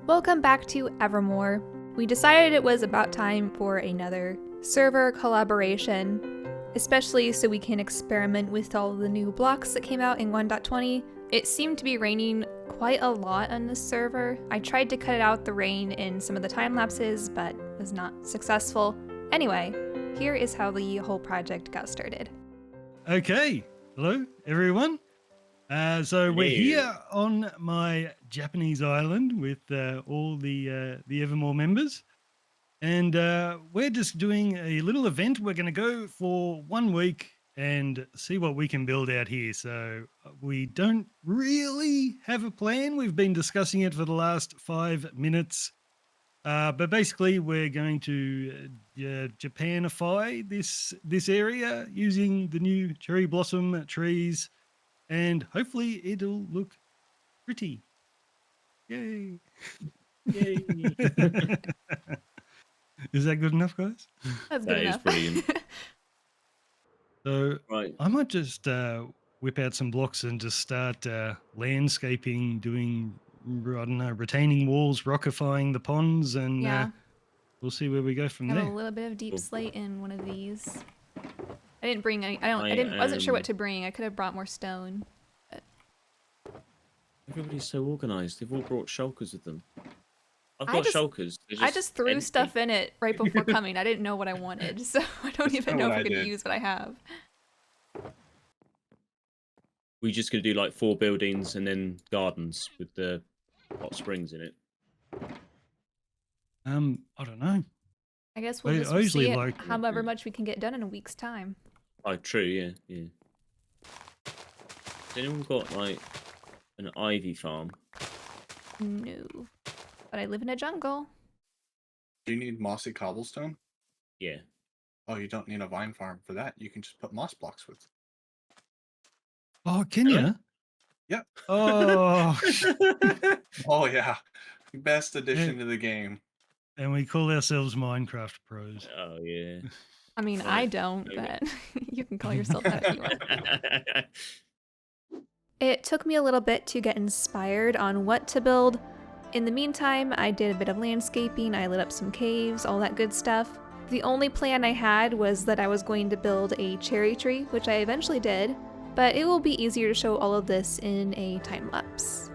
Welcome back to Evermoor. We decided it was about time for another server collaboration, especially so we can experiment with all the new blocks that came out in 1.20. It seemed to be raining quite a lot on this server. I tried to cut out the rain in some of the time lapses, but was not successful. Anyway, here is how the whole project got started. Okay, hello everyone. So we're here on my Japanese island with all the Evermoor members, and we're just doing a little event. We're going to go for 1 week and see what we can build out here. So we don't really have a plan. We've been discussing it for the last 5 minutes, but basically we're going to Japanify this area using the new cherry blossom trees. And hopefully it'll look pretty. Yay. Yay. Is that good enough, guys? That's good enough. That is brilliant. So Right. I might just whip out some blocks and just start landscaping, doing, I don't know, retaining walls, rockifying the ponds, and we'll see where we go from I there. have a little bit of deep slate in one of these. I didn't bring any. Wasn't sure what to bring. I could have brought more stone. But... Everybody's so organised. They've all brought shulkers with them. I've I got just- shulkers. I just threw stuff in it right before coming. I didn't know what I wanted, so I don't even know if I'm going to use what I have. We're just going to do like 4 buildings and then gardens with the hot springs in it. I don't know. I guess we'll just see it, however much we can get done in a week's time. Oh, true, yeah. Has anyone got like an ivy farm? No. But I live in a jungle. Do you need mossy cobblestone? Yeah. Oh, you don't need a vine farm for that. You can just put moss blocks with. Oh, can you? Yep. Oh. Oh, yeah. Best addition to the game. And we call ourselves Minecraft pros. Oh, yeah. I mean, I don't, but you can call yourself that if you want. It took me a little bit to get inspired on what to build. In the meantime, I did a bit of landscaping, I lit up some caves, all that good stuff. The only plan I had was that I was going to build a cherry tree, which I eventually did, but it will be easier to show all of this in a time lapse.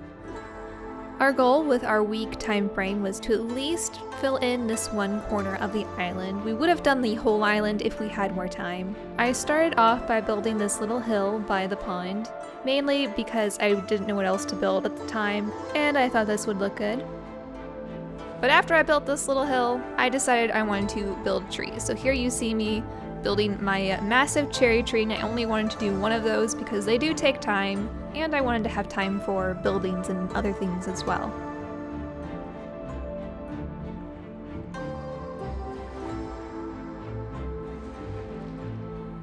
Our goal with our week time frame was to at least fill in this one corner of the island. We would have done the whole island if we had more time. I started off by building this little hill by the pond, mainly because I didn't know what else to build at the time, and I thought this would look good. But after I built this little hill, I decided I wanted to build trees. So here you see me building my massive cherry tree, and I only wanted to do one of those because they do take time, and I wanted to have time for buildings and other things as well.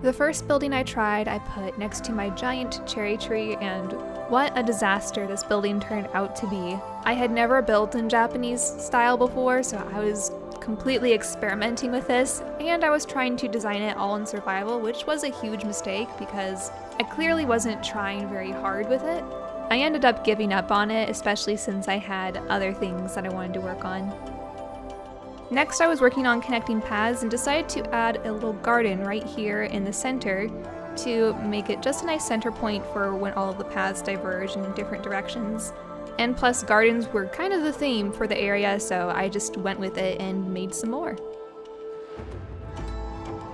The first building I tried, I put next to my giant cherry tree, and what a disaster this building turned out to be. I had never built in Japanese style before, so I was completely experimenting with this, and I was trying to design it all in survival, which was a huge mistake because I clearly wasn't trying very hard with it. I ended up giving up on it, especially since I had other things that I wanted to work on. Next, I was working on connecting paths and decided to add a little garden right here in the center to make it just a nice center point for when all of the paths diverge in different directions. And plus, gardens were kind of the theme for the area, so I just went with it and made some more.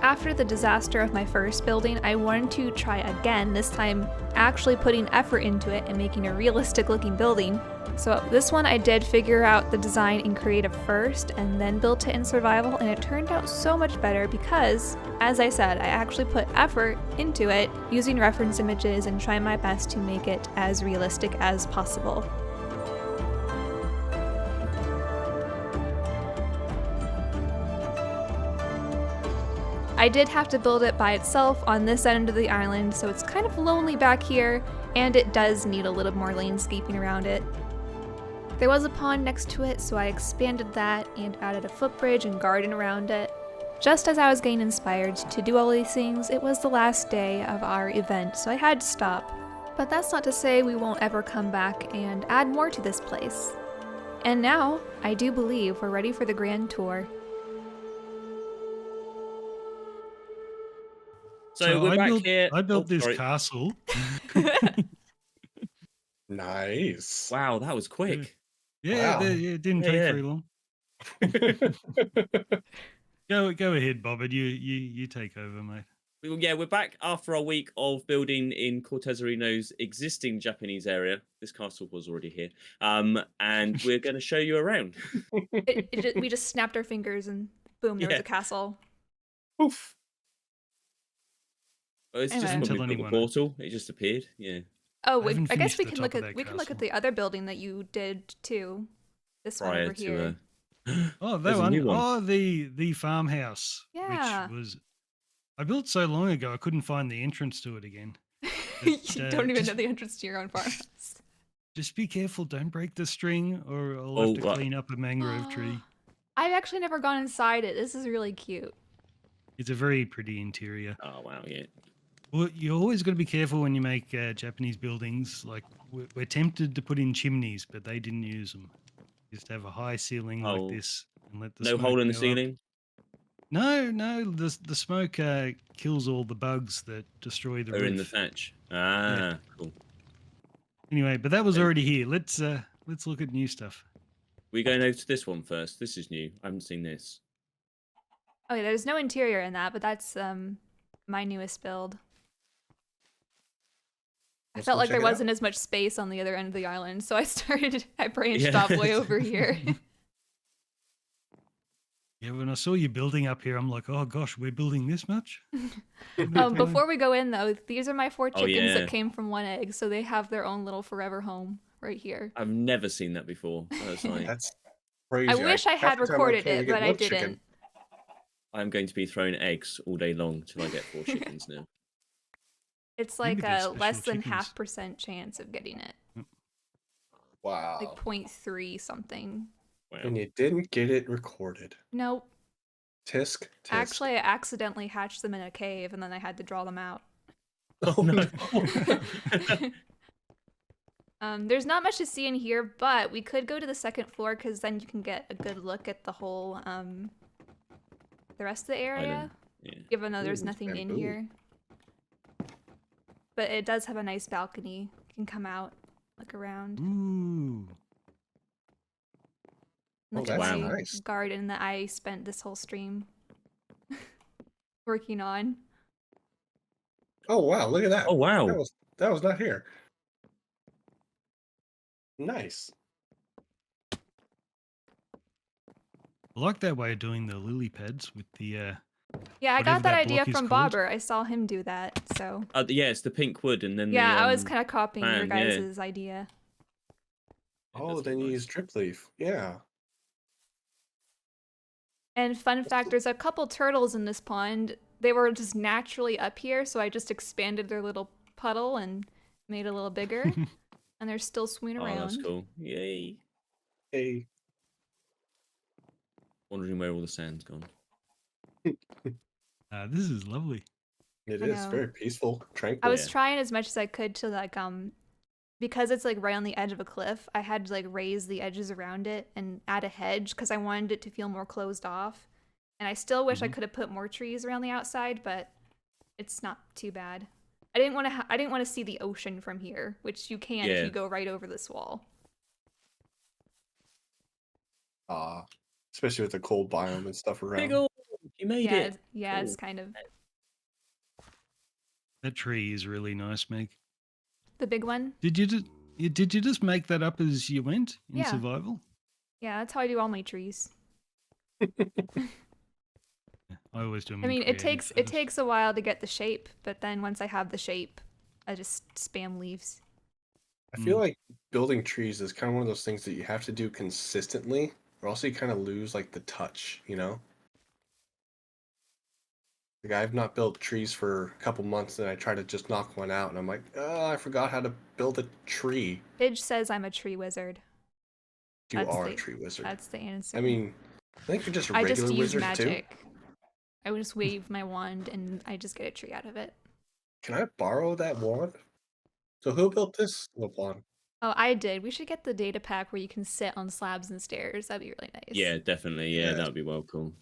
After the disaster of my first building, I wanted to try again, this time actually putting effort into it and making a realistic looking building. So this one I did figure out the design in creative first and then built it in survival, and it turned out so much better because, as I said, I actually put effort into it using reference images and trying my best to make it as realistic as possible. I did have to build it by itself on this end of the island, so it's kind of lonely back here, and it does need a little more landscaping around it. There was a pond next to it, so I expanded that and added a footbridge and garden around it. Just as I was getting inspired to do all these things, it was the last day of our event, so I had to stop. But that's not to say we won't ever come back and add more to this place. And now, I do believe we're ready for the grand tour. So we're back here. I built Oh, this sorry. castle. Nice. Wow, that was quick. Yeah, Wow. it didn't Yeah, take yeah. very long. Go ahead, Bobbard. You take over, mate. Yeah, we're back after our week of building in Cortez Areno's existing Japanese area. This castle was already here. And we're going to show you around. We just snapped our fingers and boom, there was Yeah. a castle. Oof. Well, it's Anyway. just when Tell we built the anyone. portal, it just appeared. Yeah. Oh, haven't I guess finished we the can top look of at that the other building that you did too. This one over here. Oh, that There's a one. new one. Oh, the farmhouse. Yeah. Which was I built so long ago I couldn't find the entrance to it again. You But, don't even just- know the entrance to your own farmhouse. Just be careful, don't break the string, or I'll Oh, have to what? clean up a mangrove tree. I've actually never gone inside it. This is really cute. It's a very pretty interior. Oh, wow, yeah. Well, you always got to be careful when you make Japanese buildings. Like we're tempted to put in chimneys, but they didn't use them. Just have a high ceiling Oh, like this and let the No smoke hole in the go up. ceiling? No, the smoke kills all the bugs that destroy the They're in the roof. thatch. Ah, cool. Anyway, but that was Okay. already here. Let's look at new stuff. We going over to this one first. This is new. I haven't seen this. Okay, there's no interior in that, but that's my newest build. I Let's felt go like there check it out. wasn't as much space on the other end of the island, so I branched Yeah. off way over here. Yeah, when I saw you building up here, I'm like, oh gosh, we're building this much? Before we go in though, these are my 4 Oh, chickens yeah. that came from one egg, so they have their own little forever home right here. I've never seen that before. That's like, That's crazy. I wish I had half the time recorded can't it, get but I one chicken. didn't. I'm going to be throwing eggs all day long till I get 4 chickens now. It's Maybe like they're a special less than chickens. 0.5% chance of getting it. Wow. Like 0.3 something. Wow. And you didn't get it recorded. Nope. Tisk. Actually, I accidentally hatched them in a cave and then I had to draw them out. Oh, no. There's not much to see in here, but we could go to the 2nd floor because then you can get a good look at the whole, the rest of the area. Island. Yeah. Even though there's Ooh, nothing in bamboo. here. But it does have a nice balcony. You can come out, look around. Ooh. Look Oh, at that's my nice. garden that I spent this whole stream working on. Oh wow! Look at that. Oh, wow. That was not here. Nice. I like that way of doing the lily pads with the Yeah, I Whatever got that that idea block is from called. Bobber. I saw him do that, so. Yeah, it's the pink wood and then Yeah, the, I was kind of copying your plan, yeah. guys' idea. it does Oh, look then you nice. use drip leaf. Yeah. And fun fact, there's a couple turtles in this pond. They were just naturally up here, so I just expanded their little puddle and made it a little bigger. And they're still swimming Oh, around. that's cool. Yay. Hey. Wondering where all the sand's gone. this is lovely. It I is know. very peaceful, I tranquil. was trying as much as I could to like because it's like right on the edge of a cliff, I had to like raise the edges around it and add a hedge because I wanted it to feel more closed off. And I still wish I Mhm. could have put more trees around the outside, but it's not too bad. I didn't want to see the ocean from here, which you can if Yeah. you go right over this wall. Especially with the cold biome and stuff around. Big ol', you made Yeah, it. yeah, it's Cool. kind of That tree is really nice, Meg. the big one. Did you just make that up as you went in Yeah. survival? Yeah, that's how I do all my trees. Yeah, I always do them. I mean, in it takes creative it first. takes a while to get the shape, but then once I have the shape, I just spam leaves. I feel like building trees is kind of one of those things that you have to do consistently, or else you kind of lose like the touch, you know? Like I've not built trees for a couple months, and I try to just knock one out, and I'm like, oh, I forgot how to build a tree. Pidge says I'm a tree wizard. You That's are the- a tree wizard. That's the answer. I mean, I think you're just a I regular just use wizard magic. too. I would just wave my wand and I just get a tree out of it. Can I borrow that wand? So who built this little wand? Oh, I did. We should get the data pack where you can sit on slabs and stairs. That'd be really nice. Yeah, definitely. Yeah, Yeah. that would be well cool.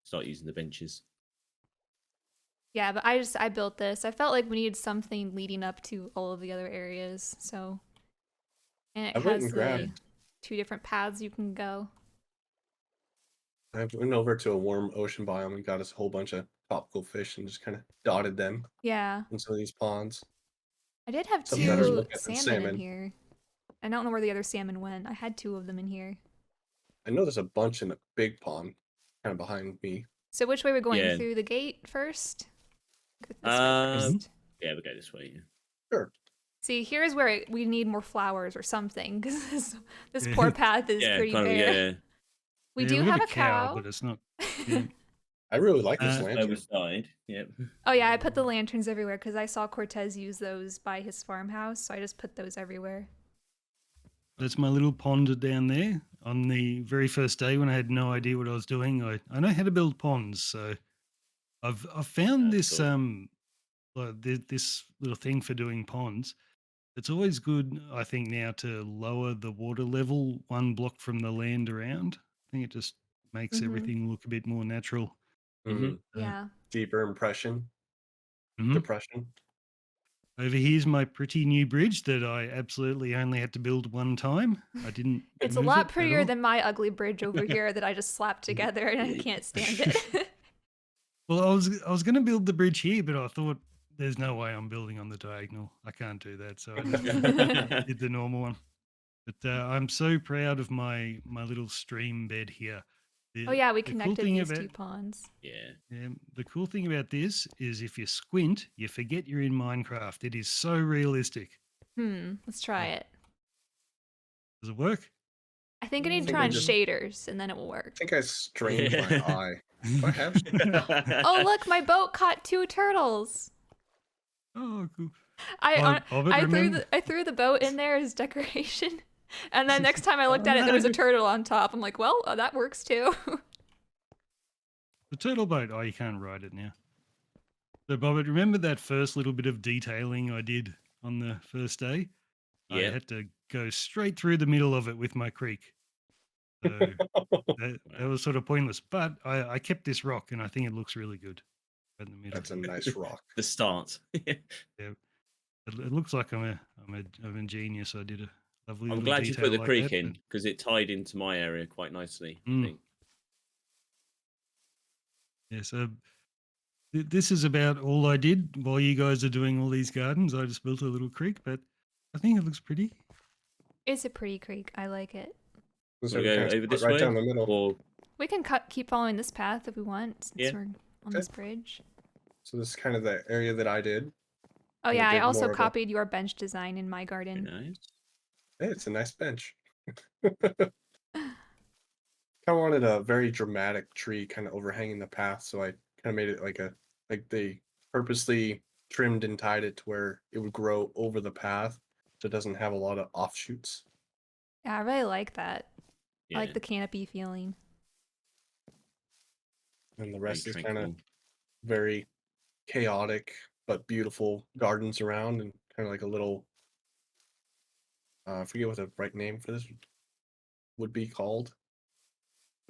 Start using the benches. Yeah, but I built this. I felt like we needed something leading up to all of the other areas. So, and it I went has and the grabbed. 2 different paths you can go. I went over to a warm ocean biome and got us a whole bunch of tropical fish and just kind of dotted them Yeah. in some of these ponds. I did have Some better 2 looking than salmon in salmon. here. I don't know where the other salmon went. I had 2 of them in here. I know there's a bunch in the big pond, kind of behind me. So which way we're going? Yeah. Through the gate first? Go this way Um, first. Yeah, we'll go this way. Yeah. Sure. See, here's where we need more flowers or something, because this poor path is pretty kind of, bare. yeah. We Yeah, do we've got have a a cow. but it's not. Yeah. I really like this Uh, Where we lantern. started. Yep. Oh yeah, I put the lanterns everywhere because I saw Cortez use those by his farmhouse, so I just put those everywhere. That's my little pond down there. On the very first day when I had no idea what I was doing, I know how to build ponds. So I've found That's this cool. this little thing for doing ponds. It's always good, I think, now to lower the water level 1 block from the land around. I think it just makes Mm-hmm. everything look a bit more natural. Mm-hmm. Yeah. Deeper impression, Mhm. depression. Over here's my pretty new bridge that I absolutely only had to build 1 time. I didn't. It's a move lot it at prettier all. than my ugly bridge over here that I just slapped together and I can't stand it. Well, I was going to build the bridge here, but I thought there's no way I'm building on the diagonal. I can't do that, so I just did the normal one. But I'm so proud of my little stream bed here. Oh yeah, we the cool connected thing these about 2 ponds. Yeah. the cool thing about this is if you squint, you forget you're in Minecraft. It is so realistic. Let's try it. Does it work? I think I need to think turn I on just- shaders and then it will work. I think I strained my eye. Do I have? Oh look, my boat caught 2 turtles. Oh, cool. I Hobbit, remember? I threw the boat in there as decoration, and then next time I looked at it, there was a turtle on top. I'm like, well, that works too. The turtle boat. Oh, you can't ride it now. So, Bobbit, remember that first little bit of detailing I did on the first day? I Yeah. had to go straight through the middle of it with my creek. So that was sort of pointless. But I kept this rock, and I think it looks really good right in the middle. That's a nice rock. The start. Yeah. It looks like I'm a genius. I did a lovely I'm little glad you detail put the like creek that, in because it tied into my area quite nicely. I Mm. think. Yeah, so this is about all I did while you guys are doing all these gardens. I just built a little creek, but I think it looks pretty. It's a pretty creek. I like it. This We'll one go kinda over split this right way, down the middle. or We can keep following this path if we want, since Yeah. we're on Okay. this bridge. So this is kind of the area that I did. Oh We yeah, I did also more of a- copied your bench design in my garden. nice. Hey, it's a nice bench. Kind of wanted a very dramatic tree kind of overhanging the path, so I kind of made it like they purposely trimmed and tied it to where it would grow over the path, so it doesn't have a lot of offshoots. Yeah, I really like that. Yeah. I like the canopy feeling. And the very rest is kind of tranquil. very chaotic but beautiful gardens around, and kind of like a little. I forget what the right name for this would be called.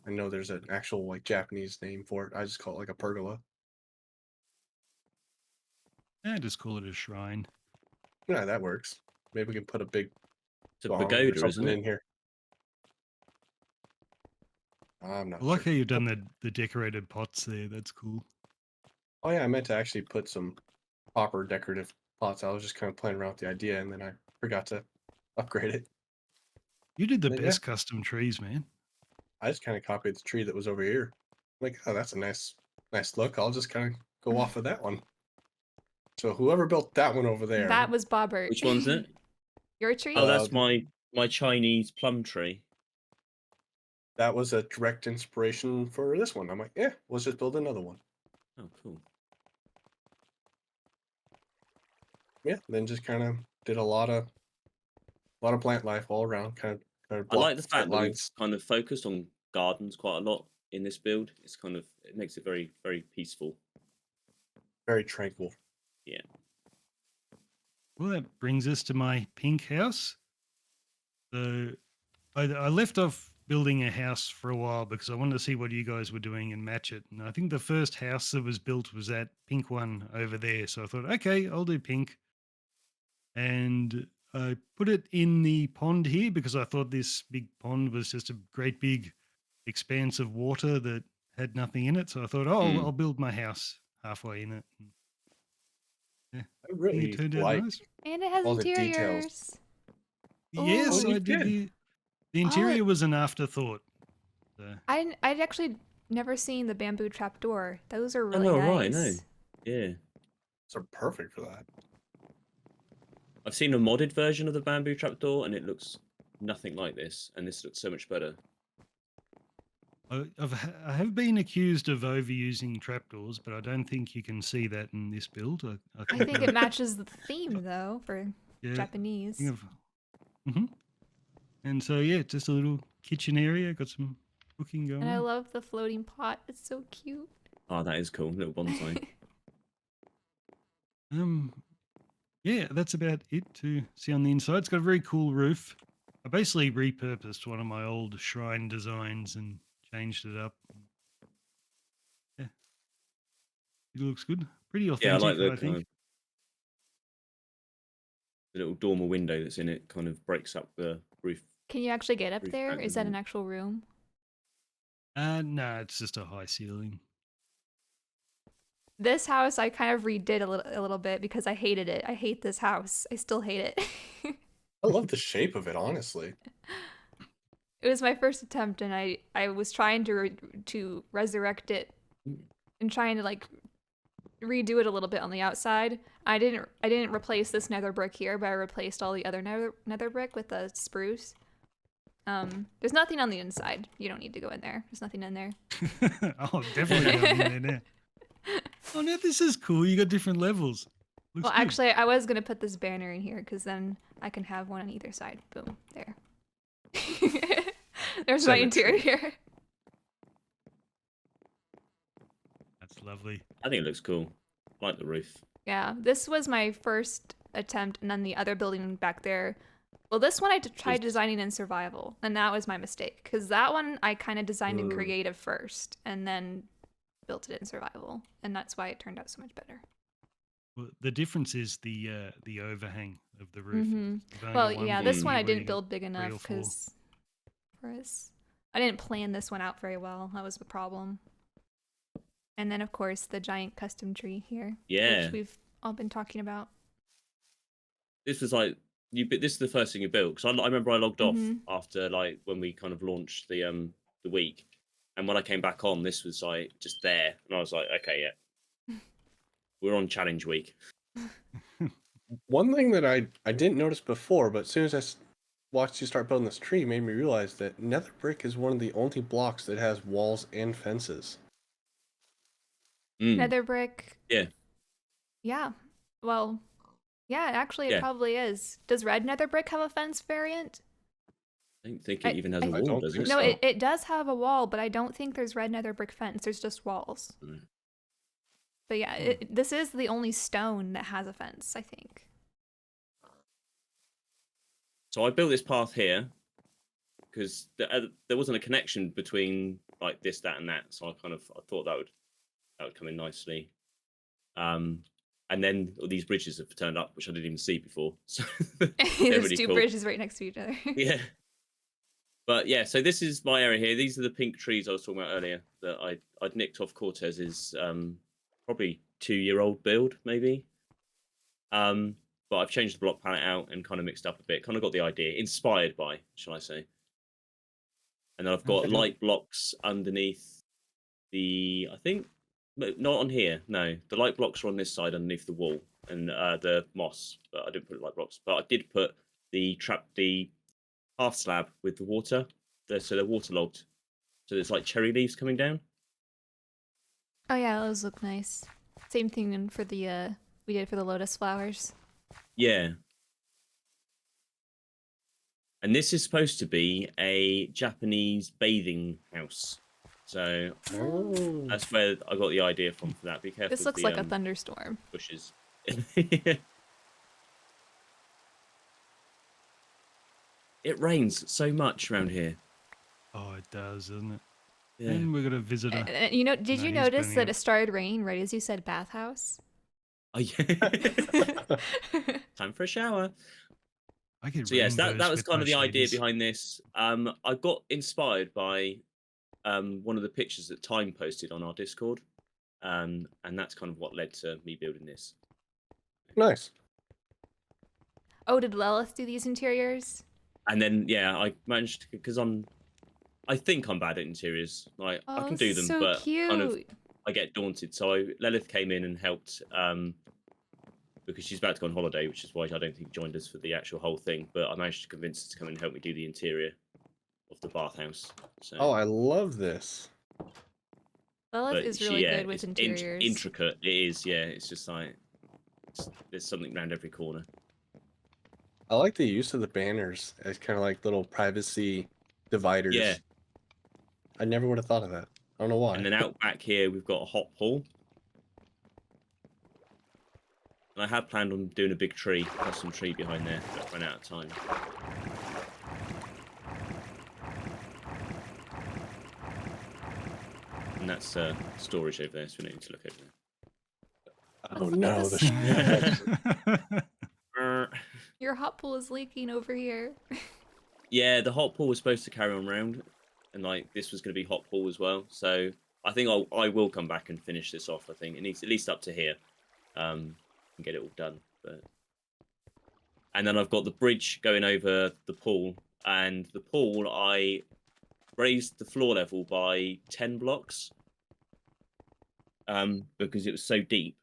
I know there's an actual like Japanese name for it. I just call it like a pergola. I just call it a shrine. Yeah, that works. Maybe we can put a big It's a barn or pagoda, isn't something in it? here. I'm not I like sure. how you've done the decorated pots there. That's cool. Oh yeah, I meant to actually put some copper decorative pots. I was just kind of playing around with the idea, and then I forgot to upgrade it. You did the Yeah. best custom trees, man. I just kind of copied the tree that was over here. Like, oh, that's a nice look. I'll just kind of go off of that one. So whoever built that one over there, That was Bobbert. Which one's it? Your tree? Oh, that's Uh, my Chinese plum tree. that was a direct inspiration for this one. I'm like, yeah, let's just build another one. Oh, cool. Yeah, then just kind of did a lot of plant life all around. Kind of I like the blocked fact that we've lines. kind of focused on gardens quite a lot in this build. It's kind of it makes it very, very peaceful. Very tranquil. Well, that brings us to my pink house. So I left off building a house for a while because I wanted to see what you guys were doing and match it. And I think the first house that was built was that pink one over there. So I thought, okay, I'll do pink. And I put it in the pond here because I thought this big pond was just a great big expanse of water that had nothing in it. So I thought, oh, Mm. I'll build my house halfway in it. And, yeah, I I think really it turned out like nice. And it has all the details. interiors. Yes, Oh, you I did. did. The oh, interior was an afterthought. So. I'd actually never seen the bamboo trapdoor. Those are Oh, really no, nice. right, no. Yeah. So perfect for that. I've seen a modded version of the bamboo trapdoor, and it looks nothing like this. And this looks so much better. I have been accused of overusing trapdoors, but I don't think you can see that in this build. I think it matches the theme though for yeah, Japanese. hmm And so yeah, just a little kitchen area. Got some cooking going. And I on. love the floating pot. It's so cute. Oh, that is cool. Little bonsai. Yeah, that's about it to see on the inside. It's got a very cool roof. I basically repurposed one of my old shrine designs and changed it up. Yeah, it looks good. Pretty Yeah, I authentic, like the I kind think. of the little dormer window that's in it. Kind of breaks up the roof. Can you actually get up Roof there? crack, Is that isn't an it? actual room? No, it's just a high ceiling. This house I kind of redid a little bit because I hated it. I hate this house. I still hate it. I love the shape of it, honestly. It was my first attempt, and I was trying to resurrect it and trying to like redo it a little bit on the outside. I didn't replace this nether brick here, but I replaced all the other nether brick with the spruce. There's nothing on the inside. You don't need to go in there. There's nothing in there. Oh, definitely not in there now. Oh, no, this is cool. You got different levels. Looks Well, good. actually, I was gonna put this banner in here because then I can have one on either side. Boom, there. There's my Symmetry. interior. That's lovely. I think it looks cool. I like the roof. Yeah, this was my first attempt, and then the other building back there. Well, this one I tried designing in survival, and that was my mistake because that one I kind of designed in creative first, and then built it in survival, and that's why it turned out so much better. Well, the difference is the overhang of the roof. Mhm. You've only Well, got one yeah, block this here one I where you didn't got build big 3 or enough 4. because for us, I didn't plan this one out very well. That was the problem. And then, of course, the giant custom tree here, Yeah. which we've all been talking about. This was like this is the first thing you built because I remember I logged off Mhm. after like when we kind of launched the week, and when I came back on, this was like just there, and I was like, okay, yeah, we're on challenge week. One thing that I didn't notice before, but as soon as I watched you start building this tree, made me realize that nether brick is one of the only blocks that has walls and fences. Nether brick. Yeah. Yeah. Well, yeah, actually, it Yeah. probably is. Does red nether brick have a fence variant? I don't think it even has a I wall, don't does think it? No, so. it does have a wall, but I don't think there's red nether brick fence. There's just walls. Mm. But yeah, this is the only stone that has a fence, I think. So I built this path here because there wasn't a connection between like this, that, and that. So I thought that would come in nicely. And then all these bridges have turned up, which I didn't even see before. So they're There's really two cool. bridges right next to each other. Yeah. But yeah, so this is my area here. These are the pink trees I was talking about earlier that I'd nicked off Cortez's probably 2-year-old build, maybe. But I've changed the block palette out and kind of mixed up a bit. Kind of got the idea, inspired by, shall I say? And then I've got Okay. light blocks underneath I think, not on here. No, the light blocks are on this side underneath the wall and the moss. But I didn't put light blocks. But I did put the half slab with the water. So they're waterlogged. So there's like cherry leaves coming down. Oh yeah, those look nice. Same thing for the we did for the lotus flowers. Yeah. And this is supposed to be a Japanese bathing house. So Oh. that's where I got the idea from for that. Be careful. This with looks the, like a thunderstorm. bushes. It rains so much around here. Oh, it does, doesn't it? Yeah. And we're gonna visit a. Did No, you he's notice burning that up. it started raining right as you said bathhouse? Oh, yeah. Time for a shower. I get So yes, that rainbows was with kind my of the idea shaders. behind this. I got inspired by one of the pictures that Time posted on our Discord, and that's kind of what led to me building this. Nice. Oh, did Lilith do these interiors? And then yeah, I managed to, because I think I'm bad at interiors. Like I Oh, can do them, so but kind of cute. I get daunted. So Lilith came in and helped because she's about to go on holiday, which is why I don't think she joined us for the actual whole thing. But I managed to convince her to come in and help me do the interior of the bathhouse. So, Oh, I love this. Lilith but is she, really yeah, good with it's interiors. intricate. It is, yeah. It's just like there's something around every corner. I like the use of the banners as kind of like little privacy dividers. Yeah. I never would have thought of that. I don't know why. And then out back here, we've got a hot pool. And I had planned on doing a big tree, custom tree behind there, but ran out of time. And that's storage over there, so we don't need to look over there. Oh Look at no, this. Your hot pool is leaking over here. Yeah, the hot pool was supposed to carry on round, and like this was going to be hot pool as well. So I think I will come back and finish this off. I think it needs at least up to here, and get it all done. And then I've got the bridge going over the pool, and the pool I raised the floor level by 10 blocks, because it was so deep.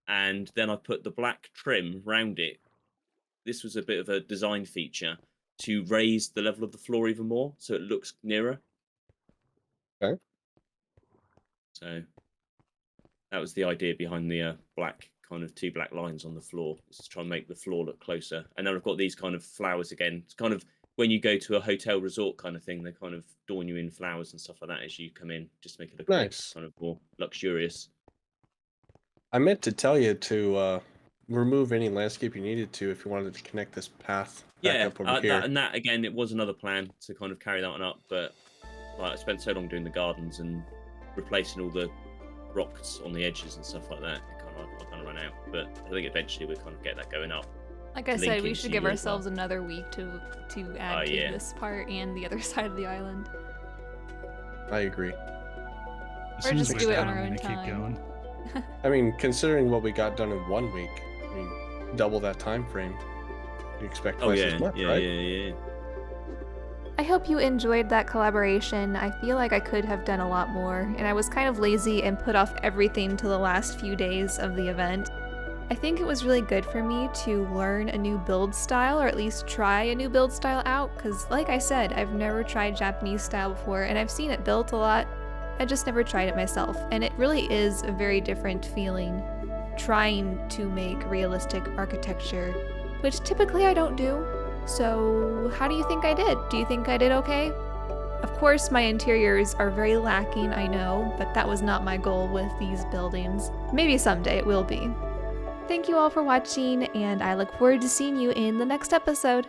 And then I put the black trim round it. This was a bit of a design feature to raise the level of the floor even more, so it looks nearer. Okay. So that was the idea behind the black kind of 2 black lines on the floor, is to try and make the floor look closer. And then I've got these kind of flowers again. It's kind of when you go to a hotel resort kind of thing, they kind of adorn you in flowers and stuff like that as you come in, just to make it look Nice. kind of more luxurious. I meant to tell you to remove any landscape you needed to if you wanted to connect this path back Yeah, up over here. that again, it was another plan to kind of carry that one up, but like I spent so long doing the gardens and replacing all the rocks on the edges and stuff like that. I kind of ran out, but I think eventually we'll kind of get that going up. Like I said, Link we into should give your ourselves another week to add to yeah. this part and the other side of the island. I agree. As Or soon as just we're do it done, on our I'm own gonna keep time. going. I mean, considering what we got done in 1 week, I mean, double that time frame. You expect Oh twice yeah, as much, yeah, right? yeah. I hope you enjoyed that collaboration. I feel like I could have done a lot more, and I was kind of lazy and put off everything to the last few days of the event. I think it was really good for me to learn a new build style, or at least try a new build style out, because like I said, I've never tried Japanese style before, and I've seen it built a lot. I just never tried it myself, and it really is a very different feeling trying to make realistic architecture, which typically I don't do. So how do you think I did? Do you think I did okay? Of course, my interiors are very lacking, I know, but that was not my goal with these buildings. Maybe someday it will be. Thank you all for watching, and I look forward to seeing you in the next episode.